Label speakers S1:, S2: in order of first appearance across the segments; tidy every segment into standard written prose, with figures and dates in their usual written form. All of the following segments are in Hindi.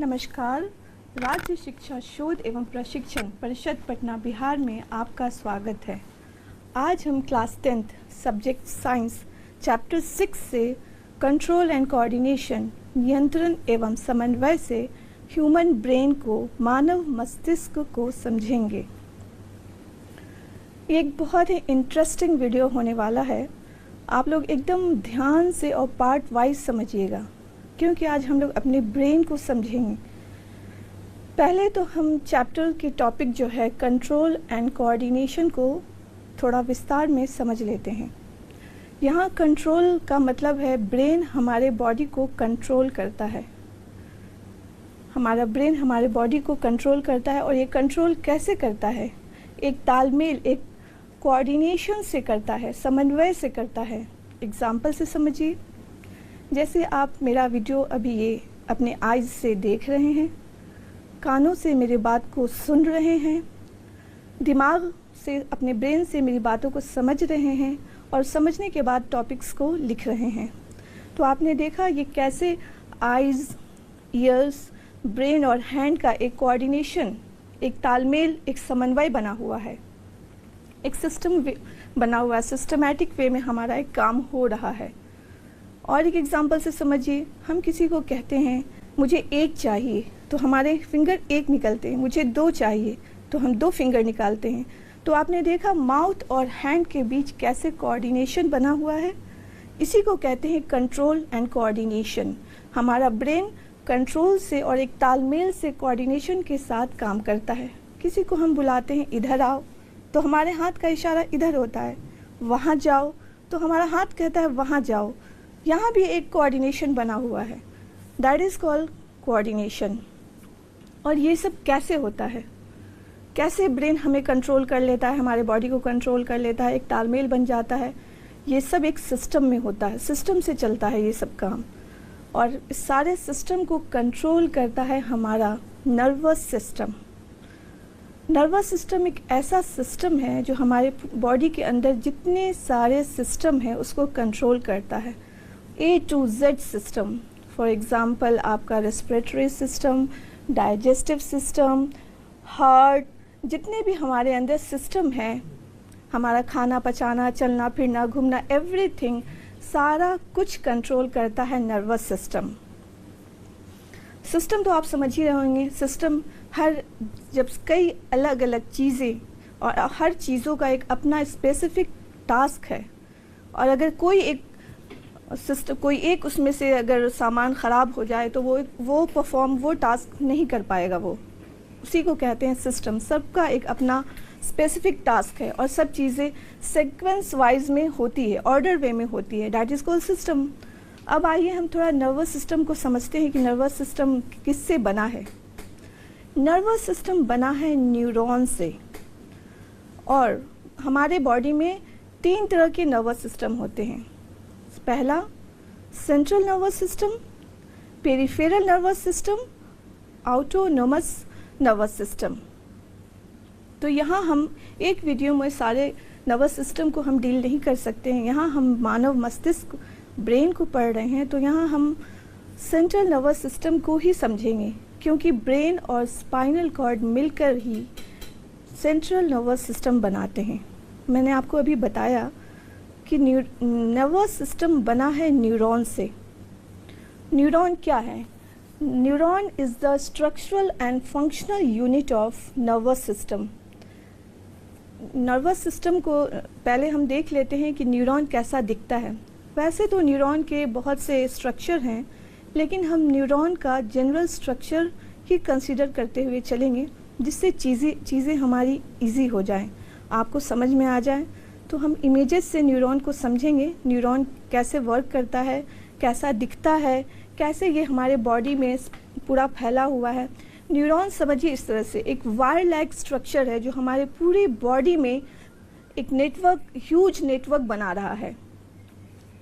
S1: नमस्कार। राज्य शिक्षा शोध एवं प्रशिक्षण परिषद पटना बिहार में आपका स्वागत है। आज हम class 10th subject science chapter 6 से कंट्रोल एंड कोऑर्डिनेशन नियंत्रण एवं समन्वय से ह्यूमन ब्रेन को मानव मस्तिष्क को समझेंगे। एक बहुत ही इंटरेस्टिंग वीडियो होने वाला है। आप लोग एकदम ध्यान से और पार्ट वाइज समझिएगा, क्योंकि आज हम लोग अपने ब्रेन को समझेंगे। पहले तो हम चैप्टर की टॉपिक जो है कंट्रोल एंड कोऑर्डिनेशन को थोड़ा विस्तार में समझ लेते हैं। यहाँ कंट्रोल का मतलब है ब्रेन हमारे बॉडी को कंट्रोल करता है। हमारा ब्रेन हमारे बॉडी को कंट्रोल करता है, और ये कंट्रोल कैसे करता है? एक तालमेल, एक कोऑर्डिनेशन से करता है, समन्वय से करता है। एग्जाम्पल से समझिए। जैसे आप मेरा वीडियो अभी ये अपने आइज से देख रहे हैं, कानों से मेरी बात को सुन रहे हैं, दिमाग से, अपने ब्रेन से मेरी बातों को समझ रहे हैं, और समझने के बाद टॉपिक्स को लिख रहे हैं। तो आपने देखा ये कैसे आइज, ईयर्स, ब्रेन और हैंड का एक कोऑर्डिनेशन, एक तालमेल, एक समन्वय बना हुआ है, एक सिस्टम बना हुआ है। सिस्टमैटिक वे में हमारा एक काम हो रहा है। और एक एग्जांपल से समझिए। हम किसी को कहते हैं मुझे एक चाहिए, तो हमारे फिंगर एक निकलते हैं। मुझे दो चाहिए, तो हम दो फिंगर निकालते हैं। तो आपने देखा माउथ और हैंड के बीच कैसे कोऑर्डिनेशन बना हुआ है। इसी को कहते हैं कंट्रोल एंड कोऑर्डिनेशन। हमारा ब्रेन कंट्रोल से और एक तालमेल से कोऑर्डिनेशन के साथ काम करता है। किसी को हम बुलाते हैं इधर आओ, तो हमारे हाथ का इशारा इधर होता है। वहाँ जाओ, तो हमारा हाथ कहता है वहाँ जाओ। यहाँ भी एक कोऑर्डिनेशन बना हुआ है, दैट इज़ कॉल्ड कोऑर्डिनेशन। और ये सब कैसे होता है? कैसे ब्रेन हमें कंट्रोल कर लेता है, हमारे बॉडी को कंट्रोल कर लेता है, एक तालमेल बन जाता है? ये सब एक सिस्टम में होता है, सिस्टम से चलता है ये सब काम। और इस सारे सिस्टम को कंट्रोल करता है हमारा नर्वस सिस्टम। नर्वस सिस्टम एक ऐसा सिस्टम है जो हमारे बॉडी के अंदर जितने सारे सिस्टम हैं उसको कंट्रोल करता है। A to Z system. For example आपका respiratory system, digestive system, heart, जितने भी हमारे अंदर सिस्टम हैं, हमारा खाना पचाना, चलना फिरना, घूमना, एवरीथिंग, सारा कुछ कंट्रोल करता है नर्वस सिस्टम। सिस्टम तो आप समझ ही रहे होंगे। सिस्टम जब कई अलग अलग चीज़ें, और हर चीज़ों का एक अपना स्पेसिफिक टास्क है। और अगर कोई एक उसमें से अगर सामान ख़राब हो जाए तो वो टास्क नहीं कर पाएगा। वो उसी को कहते हैं सिस्टम। सबका एक अपना स्पेसिफिक टास्क है, और सब चीज़ें सीक्वेंस वाइज में होती है, ऑर्डर वे में होती है, दैट इज़ कॉल्ड सिस्टम। अब आइए हम थोड़ा नर्वस सिस्टम को समझते हैं कि नर्वस सिस्टम किससे बना है। नर्वस सिस्टम बना है न्यूरॉन से। और हमारे बॉडी में 3 तरह के नर्वस सिस्टम होते हैं। पहला central nervous system, peripheral nervous system, autonomous nervous system. तो यहाँ हम एक वीडियो में सारे नर्वस सिस्टम को हम डील नहीं कर सकते हैं। यहाँ हम मानव मस्तिष्क, ब्रेन को पढ़ रहे हैं, तो यहाँ हम सेंट्रल नर्वस सिस्टम को ही समझेंगे, क्योंकि ब्रेन और स्पाइनल कॉर्ड मिलकर ही सेंट्रल नर्वस सिस्टम बनाते हैं। मैंने आपको अभी बताया कि नर्वस सिस्टम बना है न्यूरॉन से। न्यूरॉन क्या है? Neuron is the structural and functional unit of nervous system. Nervous system को पहले हम देख लेते हैं कि न्यूरॉन कैसा दिखता है। वैसे तो न्यूरॉन के बहुत से स्ट्रक्चर हैं, लेकिन हम न्यूरॉन का जनरल स्ट्रक्चर ही कंसीडर करते हुए चलेंगे, जिससे चीज़ें हमारी इजी हो जाएं, आपको समझ में आ जाए। तो हम इमेजेस से न्यूरॉन को समझेंगे। न्यूरॉन कैसे वर्क करता है, कैसा दिखता है, कैसे ये हमारे बॉडी में पूरा फैला हुआ है। न्यूरॉन समझिए इस तरह से एक वायर लाइक स्ट्रक्चर है जो हमारे पूरी बॉडी में एक नेटवर्क, ह्यूज नेटवर्क बना रहा है।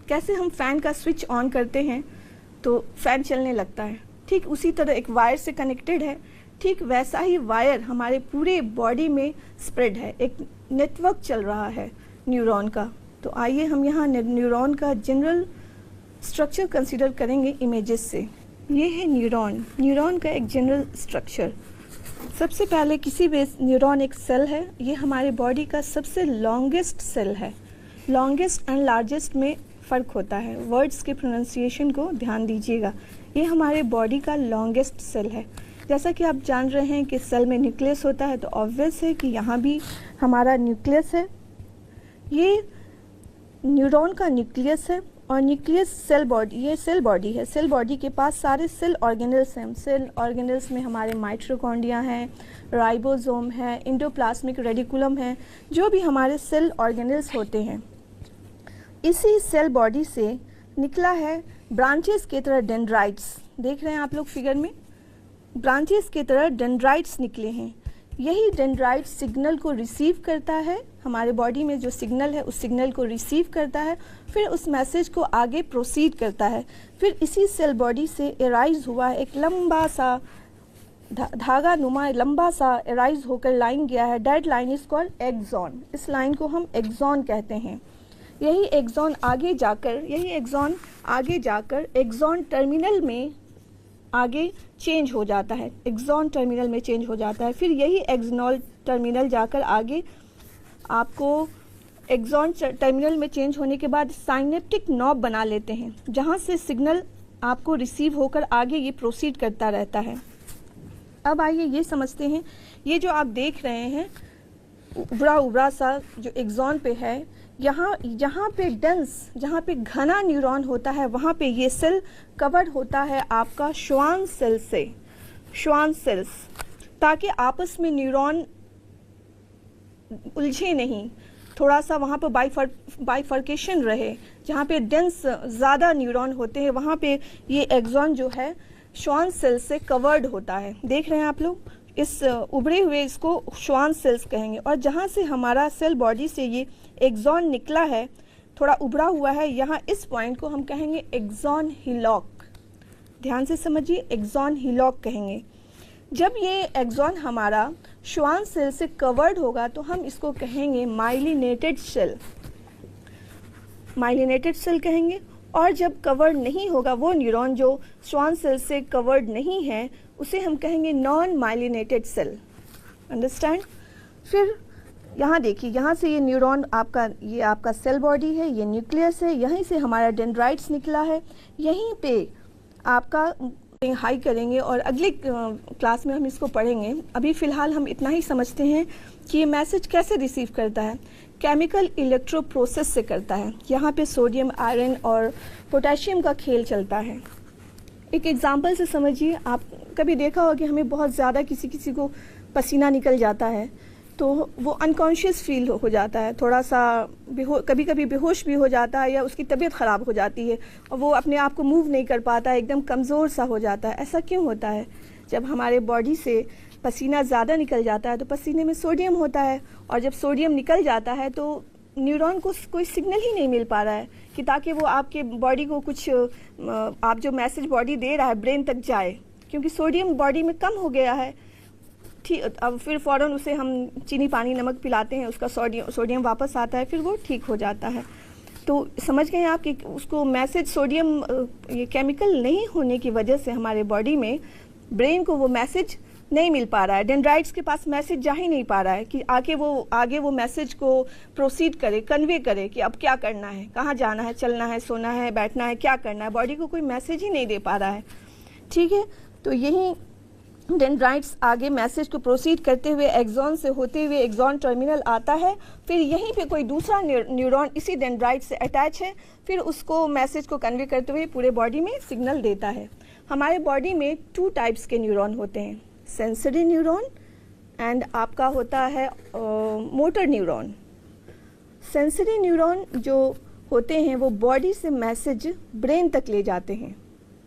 S1: कैसे हम फ़ैन का स्विच ऑन करते हैं तो फ़ैन चलने लगता है, ठीक उसी तरह एक वायर से कनेक्टेड है। ठीक वैसा ही वायर हमारे पूरे बॉडी में स्प्रेड है, एक नेटवर्क चल रहा है न्यूरॉन का। तो आइए हम यहाँ न्यूरॉन का जनरल स्ट्रक्चर कंसीडर करेंगे इमेजेस से। ये है न्यूरॉन। न्यूरॉन का एक जनरल स्ट्रक्चर। सबसे पहले किसी भी न्यूरॉन एक सेल है। ये हमारे बॉडी का सबसे लॉन्गेस्ट सेल है। लॉन्गेस्ट एंड लार्जेस्ट में फ़र्क होता है। वर्ड्स के प्रोनाउंसिएशन को ध्यान दीजिएगा। ये हमारे बॉडी का लॉन्गेस्ट सेल है। जैसा कि आप जान रहे हैं कि सेल में न्यूक्लियस होता है, तो ऑब्वियस है कि यहाँ भी हमारा न्यूक्लियस है। ये न्यूरॉन का न्यूक्लियस है और न्यूक्लियस सेल बॉडी, ये सेल बॉडी है। सेल बॉडी के पास सारे सेल ऑर्गेनल्स हैं। सेल ऑर्गेनल्स में हमारे माइटोकॉन्ड्रिया हैं, राइबोसोम है, एंडोप्लाज्मिक रेडिकुलम है, जो भी हमारे सेल ऑर्गेनल्स होते हैं। इसी सेल बॉडी से निकला है ब्रांचेस की तरह डेंड्राइट्स। देख रहे हैं आप लोग फिगर में, ब्रांचेस की तरह डेंड्राइट्स निकले हैं। यही डेंड्राइट सिग्नल को रिसीव करता है। हमारे बॉडी में जो सिग्नल है उस सिग्नल को रिसीव करता है, फिर उस मैसेज को आगे प्रोसीड करता है। फिर इसी सेल बॉडी से एराइज हुआ एक लंबा सा धागा नुमा लंबा सा एराइज होकर लाइन गया है। That line is called axon. इस लाइन को हम एक्सॉन कहते हैं। यही एक्सॉन आगे जाकर एक्सॉन टर्मिनल में आगे चेंज हो जाता है। एक्सॉन टर्मिनल में चेंज हो जाता है। फिर यही एक्सॉनल टर्मिनल जाकर आगे आपको एक्सॉन टर्मिनल में चेंज होने के बाद साइनेप्टिक नॉब बना लेते हैं, जहाँ से सिग्नल आपको रिसीव होकर आगे ये प्रोसीड करता रहता है। अब आइए ये समझते हैं, ये जो आप देख रहे हैं उभरा उभरा सा जो एक्सॉन पे है, यहाँ पे डेंस, जहाँ पे घना न्यूरॉन होता है, वहाँ पे ये सेल कवर्ड होता है आपका श्वान सेल से, श्वान सेल्स, ताकि आपस में न्यूरॉन उलझे नहीं। थोड़ा सा वहाँ पे बाइफर्केशन रहे। जहाँ पे डेंस ज़्यादा न्यूरॉन होते हैं वहाँ पे ये एक्सॉन जो है श्वान सेल से कवर्ड होता है। देख रहे हैं आप लोग, इस उभरे हुए इसको श्वान सेल्स कहेंगे। और जहाँ से हमारा सेल बॉडी से ये एक्सॉन निकला है, थोड़ा उभरा हुआ है, यहाँ इस पॉइंट को हम कहेंगे एक्सॉन हिलॉक। ध्यान से समझिए, एक्सॉन हिलॉक कहेंगे। जब ये एक्सॉन हमारा श्वान सेल से कवर्ड होगा तो हम इसको कहेंगे माइलिनेटेड सेल, माइलिनेटेड सेल कहेंगे। और जब कवर्ड नहीं होगा, वो न्यूरॉन जो श्वान सेल से कवर्ड नहीं है, उसे हम कहेंगे नॉन माइलिनेटेड सेल। अंडरस्टैंड? फिर यहाँ देखिए, यहाँ से ये न्यूरॉन ये आपका सेल बॉडी है, ये न्यूक्लियस है, यहीं से हमारा डेंड्राइट्स निकला है। यहीं पे आपका हाई करेंगे और अगली क्लास में हम इसको पढ़ेंगे। अभी फ़िलहाल हम इतना ही समझते हैं कि ये मैसेज कैसे रिसीव करता है। केमिकल इलेक्ट्रो प्रोसेस से करता है। यहाँ पे सोडियम, आयरन और पोटेशियम का खेल चलता है। एक एग्जांपल से समझिए, आप कभी देखा होगा कि हमें बहुत ज़्यादा किसी को पसीना निकल जाता है तो वो अनकॉन्शियस फील हो जाता है, थोड़ा सा कभी कभी बेहोश भी हो जाता है या उसकी तबीयत ख़राब हो जाती है और वो अपने आप को मूव नहीं कर पाता है, एकदम कमज़ोर सा हो जाता है। ऐसा क्यों होता है? जब हमारे बॉडी से पसीना ज़्यादा निकल जाता है तो पसीने में सोडियम होता है, और जब सोडियम निकल जाता है तो न्यूरॉन को कोई सिग्नल ही नहीं मिल पा रहा है कि ताकि वो आपके बॉडी को कुछ आप जो मैसेज बॉडी दे रहा है ब्रेन तक जाए, क्योंकि सोडियम बॉडी में कम हो गया है। ठीक, अब फिर फ़ौरन उसे हम चीनी पानी नमक पिलाते हैं, उसका सोडियम वापस आता है, फिर वो ठीक हो जाता है। तो समझ गए आप कि उसको मैसेज सोडियम ये केमिकल नहीं होने की वजह से हमारे बॉडी में ब्रेन को वो मैसेज नहीं मिल पा रहा है। डेंड्राइट्स के पास मैसेज जा ही नहीं पा रहा है कि आगे वो मैसेज को प्रोसीड करे, कन्वे करे कि अब क्या करना है, कहाँ जाना है, चलना है, सोना है, बैठना है, क्या करना है। बॉडी को कोई मैसेज ही नहीं दे पा रहा है। ठीक है, तो यही डेंड्राइट्स आगे मैसेज को प्रोसीड करते हुए एक्सॉन से होते हुए एक्सॉन टर्मिनल आता है। फिर यहीं पे कोई दूसरा न्यूरॉन इसी डेंड्राइट से अटैच है, फिर उसको मैसेज को कन्वे करते हुए पूरे बॉडी में सिग्नल देता है। हमारे बॉडी में 2 टाइप्स के न्यूरॉन होते हैं, सेंसरी न्यूरॉन एंड आपका होता है मोटर न्यूरॉन। सेंसरी न्यूरॉन जो होते हैं वो बॉडी से मैसेज ब्रेन तक ले जाते हैं।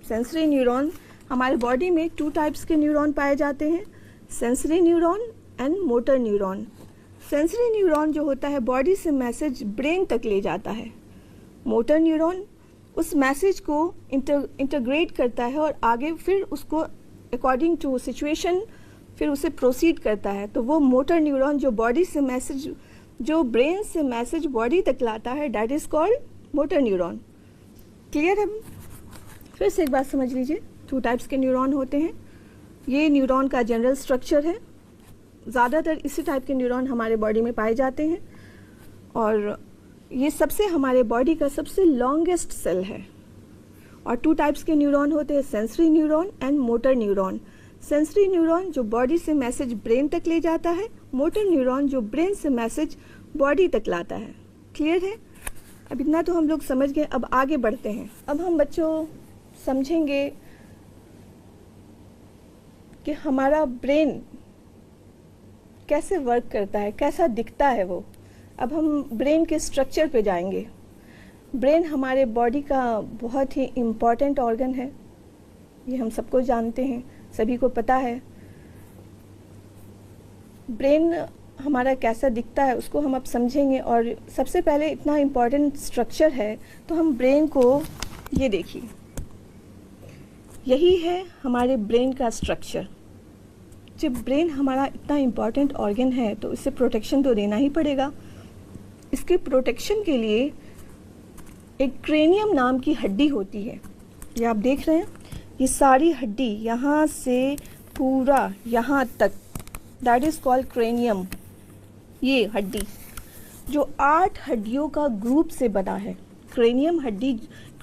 S1: सेंसरी न्यूरॉन, हमारे बॉडी में 2 टाइप्स के न्यूरॉन पाए जाते हैं, sensory neuron and motor neuron. Sensory neuron जो होता है बॉडी से मैसेज ब्रेन तक ले जाता है। मोटर न्यूरॉन उस मैसेज को इंटीग्रेट करता है और आगे फिर उसको अकॉर्डिंग टू सिचुएशन फिर उसे प्रोसीड करता है। तो वो मोटर न्यूरॉन जो बॉडी से मैसेज, जो ब्रेन से मैसेज बॉडी तक लाता है, that is called motor neuron. Clear है? फिर से एक बात समझ लीजिए 2 टाइप्स के न्यूरॉन होते हैं। ये न्यूरॉन का जनरल स्ट्रक्चर है। ज़्यादातर इसी टाइप के न्यूरॉन हमारे बॉडी में पाए जाते हैं और ये सबसे हमारे बॉडी का सबसे लॉन्गेस्ट सेल है। और 2 टाइप्स के न्यूरॉन होते हैं, sensory neuron and motor neuron. Sensory neuron जो बॉडी से मैसेज ब्रेन तक ले जाता है, मोटर न्यूरॉन जो ब्रेन से मैसेज बॉडी तक लाता है। क्लियर है? अब इतना तो हम लोग समझ गए, अब आगे बढ़ते हैं। अब हम बच्चों समझेंगे कि हमारा ब्रेन कैसे वर्क करता है, कैसा दिखता है वो। अब हम ब्रेन के स्ट्रक्चर पे जाएंगे। ब्रेन हमारे बॉडी का बहुत ही इम्पॉर्टेंट ऑर्गन है, ये हम सबको जानते हैं, सभी को पता है। ब्रेन हमारा कैसा दिखता है उसको हम अब समझेंगे। और सबसे पहले इतना इम्पॉर्टेंट स्ट्रक्चर है तो हम ब्रेन को, ये देखिए, यही है हमारे ब्रेन का स्ट्रक्चर। जब ब्रेन हमारा इतना इम्पॉर्टेंट ऑर्गन है तो इसे प्रोटेक्शन तो देना ही पड़ेगा। इसके प्रोटेक्शन के लिए एक क्रेनियम नाम की हड्डी होती है। ये आप देख रहे हैं, ये सारी हड्डी यहाँ से पूरा यहाँ तक, दैट इज़ कॉल्ड क्रेनियम। ये हड्डी जो 8 हड्डियों का ग्रुप से बना है। क्रेनियम हड्डी,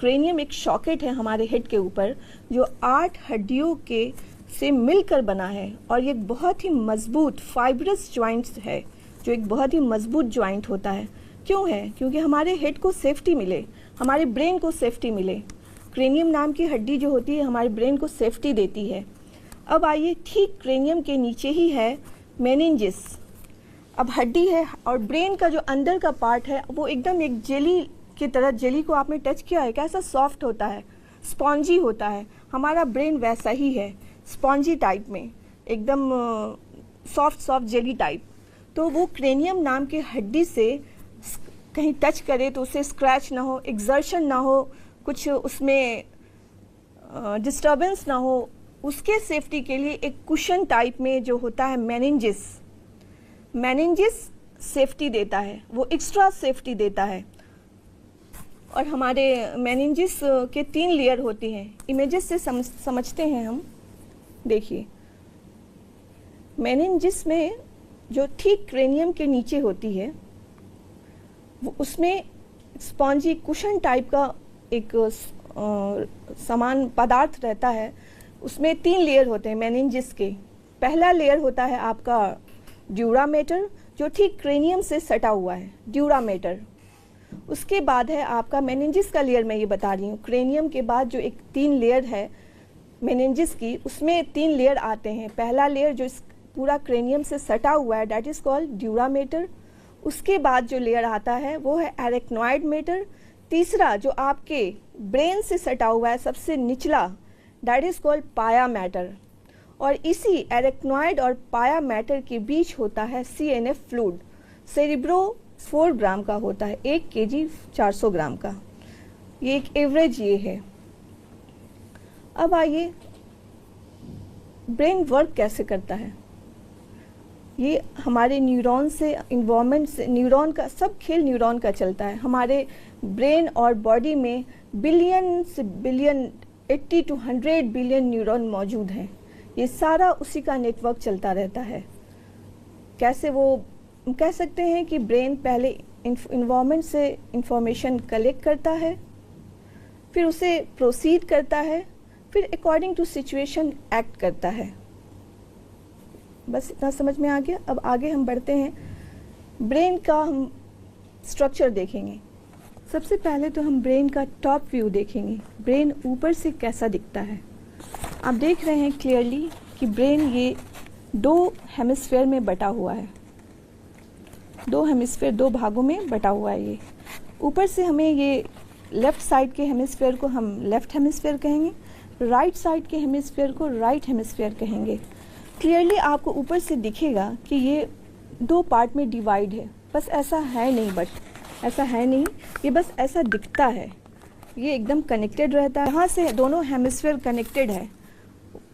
S1: क्रेनियम एक सॉकेट है हमारे हेड के ऊपर जो 8 हड्डियों के से मिलकर बना है। और ये बहुत ही मजबूत फाइब्रस जॉइंट्स है, जो एक बहुत ही मजबूत जॉइंट होता है। क्यों है? क्योंकि हमारे हेड को सेफ्टी मिले, हमारे ब्रेन को सेफ्टी मिले। क्रेनियम नाम की हड्डी जो होती है हमारे ब्रेन को सेफ्टी देती है। अब आइए, ठीक क्रेनियम के नीचे ही है मेनिंजिस। अब हड्डी है और ब्रेन का जो अंदर का पार्ट है वो एकदम एक जेली की तरह, जेली को आपने टच किया है, कैसा सॉफ्ट होता है, स्पॉन्जी होता है। हमारा ब्रेन वैसा ही है, स्पॉन्जी टाइप में, एकदम सॉफ्ट सॉफ्ट जेली टाइप। तो वो क्रेनियम नाम की हड्डी से कहीं टच करे तो उसे स्क्रैच ना हो, एक्सर्शन ना हो, कुछ उसमें डिस्टर्बेंस ना हो, उसके सेफ्टी के लिए एक कुशन टाइप में जो होता है मेनिंजिस, मेनिंजिस सेफ्टी देता है, वो एक्स्ट्रा सेफ्टी देता है। और हमारे मेनिंजिस के 3 लेयर होती हैं। इमेजेस से समझते हैं हम। देखिए, मेनिंजिस में जो ठीक क्रेनियम के नीचे होती है वो, उसमें स्पॉन्जी कुशन टाइप का एक समान पदार्थ रहता है। उसमें 3 लेयर होते हैं मेनिंजिस के। पहला लेयर होता है आपका ड्यूरामेटर, जो ठीक क्रेनियम से सटा हुआ है, ड्यूरामेटर। उसके बाद है आपका मेनिंजिस का लेयर, मैं ये बता रही हूँ। क्रेनियम के बाद जो एक 3 लेयर है मेनिंजिस की, उसमें 3 लेयर आते हैं। पहला लेयर जो पूरा क्रेनियम से सटा हुआ है, दैट इज़ कॉल्ड ड्यूरामेटर। उसके बाद जो लेयर आता है वो है एरेक्नॉइड मेटर। तीसरा जो आपके ब्रेन से सटा हुआ है सबसे निचला, दैट इज कॉल्ड पाया मैटर। और इसी एरेक्नॉइड और पाया मैटर के बीच होता है CNF फ्लूइड। सेरिब्रो 4 ग्राम का होता है, 1 kg 400 ग्राम का। ये एक एवरेज ये है। अब आइए, ब्रेन वर्क कैसे करता है। ये हमारे न्यूरॉन से, इन्वायरमेंट से, न्यूरॉन का सब खेल न्यूरॉन का चलता है। हमारे ब्रेन और बॉडी में बिलियन से बिलियन, 80 to 100 बिलियन न्यूरॉन मौजूद हैं। ये सारा उसी का नेटवर्क चलता रहता है। कैसे? वो कह सकते हैं कि ब्रेन पहले इन्वायरमेंट से इंफॉर्मेशन कलेक्ट करता है, फिर उसे प्रोसीड करता है, फिर अकॉर्डिंग टू सिचुएशन एक्ट करता है। बस इतना समझ में आ गया। अब आगे हम बढ़ते हैं, ब्रेन का हम स्ट्रक्चर देखेंगे। सबसे पहले तो हम ब्रेन का टॉप व्यू देखेंगे, ब्रेन ऊपर से कैसा दिखता है। आप देख रहे हैं क्लियरली कि ब्रेन ये 2 हेमिस्फीयर में बटा हुआ है, 2 हेमिस्फीयर, 2 भागों में बटा हुआ है। ये ऊपर से हमें ये लेफ्ट साइड के हेमिस्फीयर को हम लेफ्ट हेमिस्फीयर कहेंगे, राइट साइड के हेमिस्फीयर को राइट हेमिस्फीयर कहेंगे। क्लियरली आपको ऊपर से दिखेगा कि ये 2 पार्ट में डिवाइड है, बस ऐसा है नहीं, बट ऐसा है नहीं, ये बस ऐसा दिखता है। ये एकदम कनेक्टेड रहता है, यहाँ से दोनों हेमिस्फीयर कनेक्टेड है।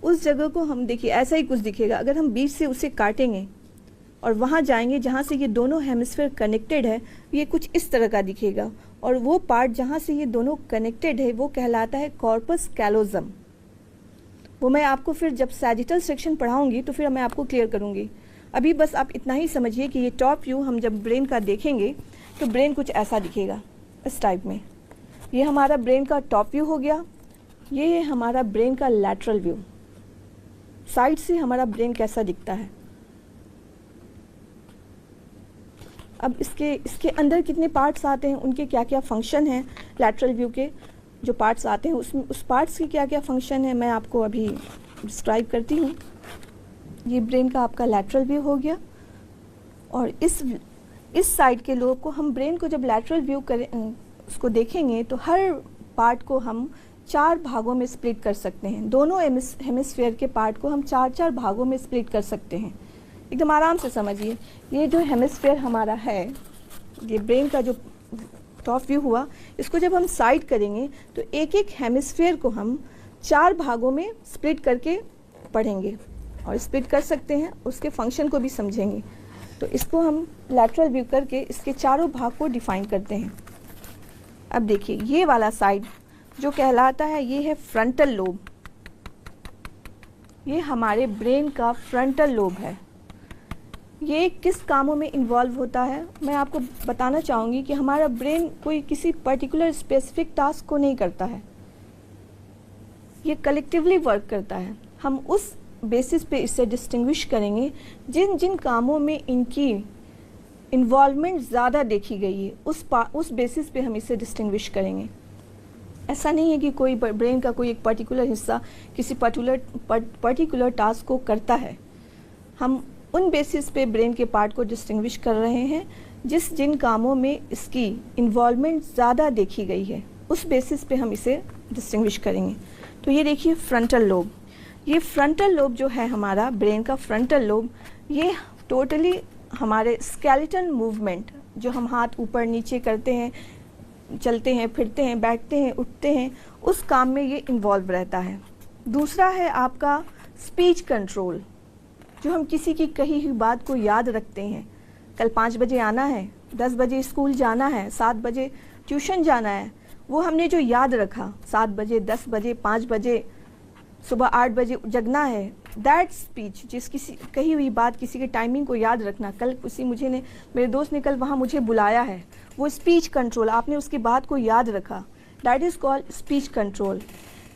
S1: उस जगह को हम देखिए ऐसा ही कुछ दिखेगा। अगर हम बीच से उसे काटेंगे और वहाँ जाएंगे जहाँ से ये दोनों हेमिस्फीयर कनेक्टेड है, ये कुछ इस तरह का दिखेगा। और वो पार्ट जहाँ से ये दोनों कनेक्टेड है वो कहलाता है कॉर्पस कैलोजम। वो मैं आपको फिर जब सैजिटल सेक्शन पढ़ाऊंगी तो फिर मैं आपको क्लियर करूंगी। अभी बस आप इतना ही समझिए कि ये टॉप व्यू हम जब ब्रेन का देखेंगे तो ब्रेन कुछ ऐसा दिखेगा, इस टाइप में। ये हमारा ब्रेन का टॉप व्यू हो गया। ये है हमारा ब्रेन का लैटरल व्यू, साइड से हमारा ब्रेन कैसा दिखता है। अब इसके अंदर कितने पार्ट्स आते हैं, उनके क्या क्या फंक्शन हैं, लैटरल व्यू के जो पार्ट्स आते हैं उसमें उस पार्ट्स की क्या क्या फंक्शन है मैं आपको अभी डिस्क्राइब करती हूँ। ये ब्रेन का आपका लैटरल व्यू हो गया। और इस साइड के लोब को हम ब्रेन को जब लैटरल व्यू करें उसको देखेंगे तो हर पार्ट को हम 4 भागों में स्प्लिट कर सकते हैं। दोनों हेमिस्फीयर के पार्ट को हम 4-4 भागों में स्प्लिट कर सकते हैं। एकदम आराम से समझिए। ये जो हेमिस्फीयर हमारा है, ये ब्रेन का जो टॉप व्यू हुआ, इसको जब हम साइड करेंगे तो एक एक हेमिस्फीयर को हम 4 भागों में स्प्लिट करके पढ़ेंगे और स्प्लिट कर सकते हैं, उसके फंक्शन को भी समझेंगे। तो इसको हम लैटरल व्यू करके इसके चारों भाग को डिफाइन करते हैं। अब देखिए ये वाला साइड जो कहलाता है ये है फ्रंटल लोब। ये हमारे ब्रेन का फ्रंटल लोब है। ये किस कामों में इन्वॉल्व होता है मैं आपको बताना चाहूँगी कि हमारा ब्रेन कोई किसी पर्टिकुलर स्पेसिफिक टास्क को नहीं करता है, ये कलेक्टिवली वर्क करता है। हम उस बेसिस पे इसे डिस्टिंग्विश करेंगे जिन जिन कामों में इनकी इन्वॉल्वमेंट ज़्यादा देखी गई है, उस बेसिस पे हम इसे डिस्टिंग्विश करेंगे। ऐसा नहीं है कि कोई ब्रेन का कोई एक पर्टिकुलर हिस्सा किसी पर्टिकुलर टास्क को करता है। हम उन बेसिस पे ब्रेन के पार्ट को डिस्टिंग्विश कर रहे हैं जिन कामों में इसकी इन्वॉल्वमेंट ज़्यादा देखी गई है, उस बेसिस पे हम इसे डिस्टिंग्विश करेंगे। तो ये देखिए फ्रंटल लोब। ये फ्रंटल लोब जो है हमारा ब्रेन का फ्रंटल लोब, ये टोटली हमारे स्केलेटल मूवमेंट जो हम हाथ ऊपर नीचे करते हैं, चलते हैं, फिरते हैं, बैठते हैं, उठते हैं, उस काम में ये इन्वॉल्व रहता है। दूसरा है आपका स्पीच कंट्रोल, जो हम किसी की कही हुई बात को याद रखते हैं। कल 5 बजे आना है, 10 बजे स्कूल जाना है, 7 बजे ट्यूशन जाना है, वो हमने जो याद रखा 7 बजे, 10 बजे, 5 बजे, सुबह 8 बजे जगना है, दैट स्पीच, जिस किसी कही हुई बात, किसी के टाइमिंग को याद रखना। कल मेरे दोस्त ने कल वहाँ मुझे बुलाया है, वो स्पीच कंट्रोल, आपने उसकी बात को याद रखा, that is called speech control.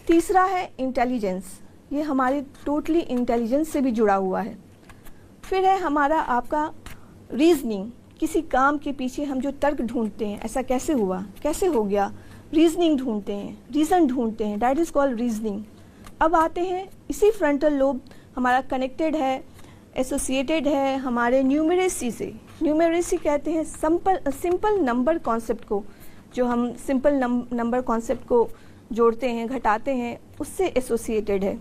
S1: तीसरा है इंटेलिजेंस, ये हमारे टोटली इंटेलिजेंस से भी जुड़ा हुआ है। फिर है हमारा आपका रीजनिंग, किसी काम के पीछे हम जो तर्क ढूंढते हैं, ऐसा कैसे हुआ, कैसे हो गया, रीजनिंग ढूंढते हैं, रीज़न ढूंढते हैं, दैट इज़ कॉल्ड रीजनिंग। अब आते हैं इसी फ्रंटल लोब हमारा कनेक्टेड है, एसोसिएटेड है हमारे न्यूमेरेसी से। न्यूमेरेसी कहते हैं सिंपल नंबर कॉन्सेप्ट को, जो हम सिंपल नंबर कॉन्सेप्ट को जोड़ते हैं, घटाते हैं, उससे एसोसिएटेड है।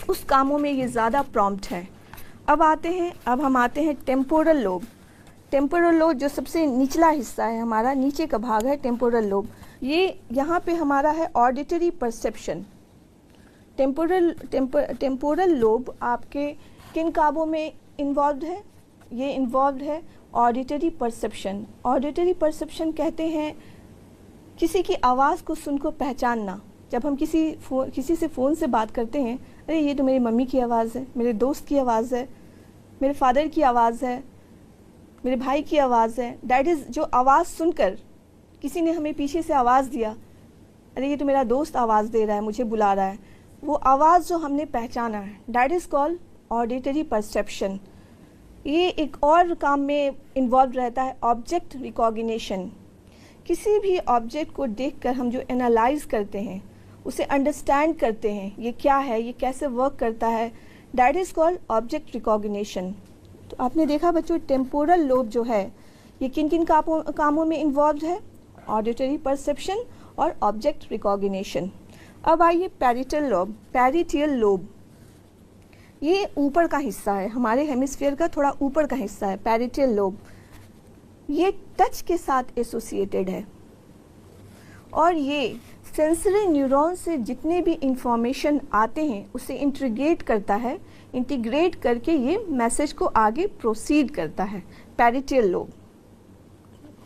S1: उस कामों में ये ज़्यादा प्रॉम्प्ट है। अब हम आते हैं टेम्पोरल लोब। टेम्पोरल लोब जो सबसे निचला हिस्सा है हमारा, नीचे का भाग है टेम्पोरल लोब। ये यहाँ पे हमारा है ऑडिटरी परसेप्शन। टेम्पोरल लोब आपके किन कामों में इन्वॉल्व है? ये इन्वॉल्व है ऑडिटरी परसेप्शन। ऑडिटरी परसेप्शन कहते हैं किसी की आवाज़ को सुनकर पहचानना। जब हम किसी से फ़ोन से बात करते हैं, अरे ये तो मेरी मम्मी की आवाज़ है, मेरे दोस्त की आवाज़ है, मेरे फादर की आवाज़ है, मेरे भाई की आवाज़ है, दैट इज़ जो आवाज़ सुनकर किसी ने हमें पीछे से आवाज़ दिया, अरे ये तो मेरा दोस्त आवाज़ दे रहा है, मुझे बुला रहा है, वो आवाज़ जो हमने पहचाना है, that is called auditory perception. ये एक और काम में इन्वॉल्व रहता है ऑब्जेक्ट रिकॉग्निशन। किसी भी ऑब्जेक्ट को देखकर हम जो एनालाइज करते हैं, उसे अंडरस्टैंड करते हैं, ये क्या है, ये कैसे वर्क करता है, that is called object recognition. तो आपने देखा बच्चों, टेम्पोरल लोब जो है ये किन किन कामों में इन्वॉल्व है? ऑडिटरी परसेप्शन और ऑब्जेक्ट रिकॉग्निशन। अब आइए पैरिटल लोब। पैरिटियल लोब ये ऊपर का हिस्सा है, हमारे हेमिस्फीयर का थोड़ा ऊपर का हिस्सा है पैरिटियल लोब। ये टच के साथ एसोसिएटेड है और ये सेंसरी न्यूरॉन से जितने भी इंफॉर्मेशन आते हैं उसे इंटीग्रेट करता है, इंटीग्रेट करके ये मैसेज को आगे प्रोसीड करता है। पैरिटियल लोब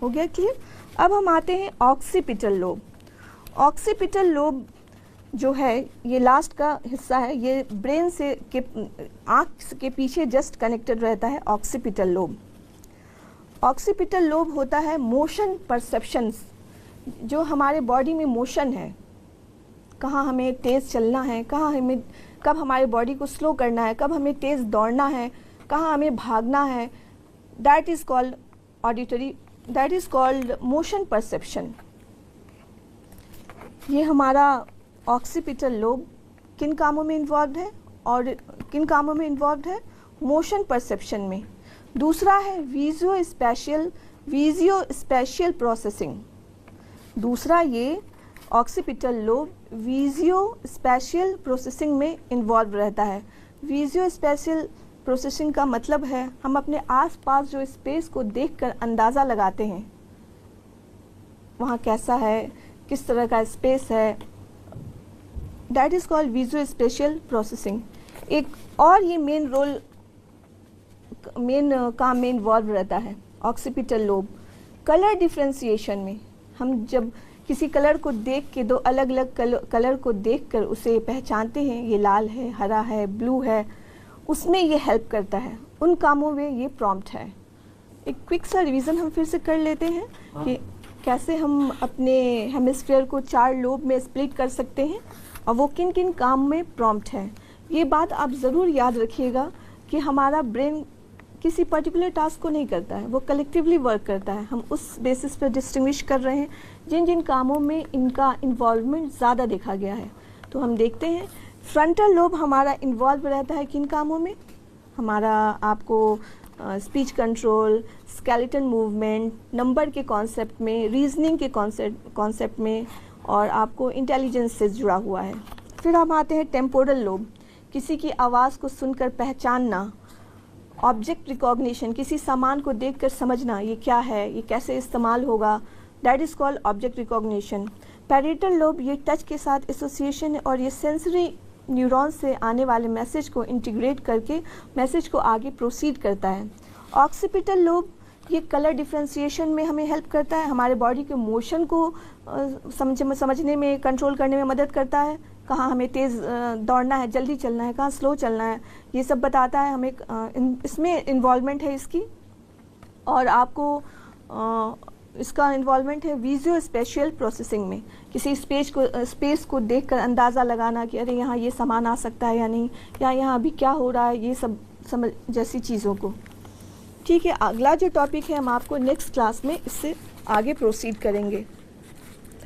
S1: हो गया क्लियर। अब हम आते हैं ऑक्सीपिटल लोब। ऑक्सीपिटल लोब जो है ये लास्ट का हिस्सा है, ये ब्रेन से के आँख के पीछे जस्ट कनेक्टेड रहता है ऑक्सीपिटल लोब। ऑक्सीपिटल लोब होता है मोशन परसेप्शंस, जो हमारे बॉडी में मोशन है, कहाँ हमें तेज़ चलना है, कहाँ हमें कब हमारे बॉडी को स्लो करना है, कब हमें तेज़ दौड़ना है, कहाँ हमें भागना है, that is called auditory, that is called motion perception. ये हमारा ऑक्सीपिटल लोब किन कामों में इन्वॉल्व है और किन कामों में इन्वॉल्व है, मोशन परसेप्शन में। दूसरा है विजुओ स्पेशियल प्रोसेसिंग। दूसरा ये occipital lobe visuo spatial processing में इन्वॉल्व रहता है। विजुओ स्पेशियल प्रोसेसिंग का मतलब है हम अपने आसपास जो स्पेस को देखकर अंदाज़ा लगाते हैं, वहाँ कैसा है, किस तरह का स्पेस है, that is called visual spatial processing. एक और ये मेन काम में इन्वॉल्व रहता है ऑक्सीपिटल लोब कलर डिफ्रेंसिएशन में। हम जब किसी कलर को देख के, दो अलग अलग कलर को देखकर उसे पहचानते हैं, ये लाल है, हरा है, ब्लू है, उसमें ये हेल्प करता है, उन कामों में ये प्रॉम्प्ट है। एक क्विक सा रिवीजन हम फिर से कर लेते हैं कि कैसे हम अपने हेमिस्फीयर को 4 लोब में स्प्लिट कर सकते हैं और वो किन किन काम में प्रॉम्प्ट है। ये बात आप ज़रूर याद रखिएगा कि हमारा ब्रेन किसी पर्टिकुलर टास्क को नहीं करता है, वो कलेक्टिवली वर्क करता है। हम उस बेसिस पर डिस्टिंग्विश कर रहे हैं जिन जिन कामों में इनका इन्वॉल्वमेंट ज़्यादा देखा गया है। तो हम देखते हैं फ्रंटल लोब हमारा इन्वॉल्व रहता है किन कामों में, हमारा आपको speech control, skeleton movement, number के कॉन्सेप्ट में, रीजनिंग के कॉन्सेप्ट में, और आपको इंटेलिजेंस से जुड़ा हुआ है। फिर हम आते हैं टेम्पोरल लोब, किसी की आवाज़ को सुनकर पहचानना, ऑब्जेक्ट रिकॉग्निशन, किसी सामान को देखकर समझना ये क्या है, ये कैसे इस्तेमाल होगा, that is called object recognition. Parietal lobe ये टच के साथ एसोसिएशन है और ये सेंसरी न्यूरॉन से आने वाले मैसेज को इंटीग्रेट करके मैसेज को आगे प्रोसीड करता है। ऑक्सीपिटल लोब ये कलर डिफ्रेंसिएशन में हमें हेल्प करता है, हमारे बॉडी के मोशन को समझने में, कंट्रोल करने में मदद करता है, कहाँ हमें तेज़ दौड़ना है, जल्दी चलना है, कहाँ स्लो चलना है, ये सब बताता है हमें, इसमें इन्वॉल्वमेंट है इसकी। और आपको इसका इन्वॉल्वमेंट है विजुअल स्पेशियल प्रोसेसिंग में, किसी स्पेस को देखकर अंदाज़ा लगाना कि अरे यहाँ ये सामान आ सकता है या नहीं, या यहाँ अभी क्या हो रहा है, ये सब समझ जैसी चीज़ों को। ठीक है, अगला जो टॉपिक है हम आपको नेक्स्ट क्लास में इससे आगे प्रोसीड करेंगे।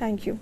S1: Thank you.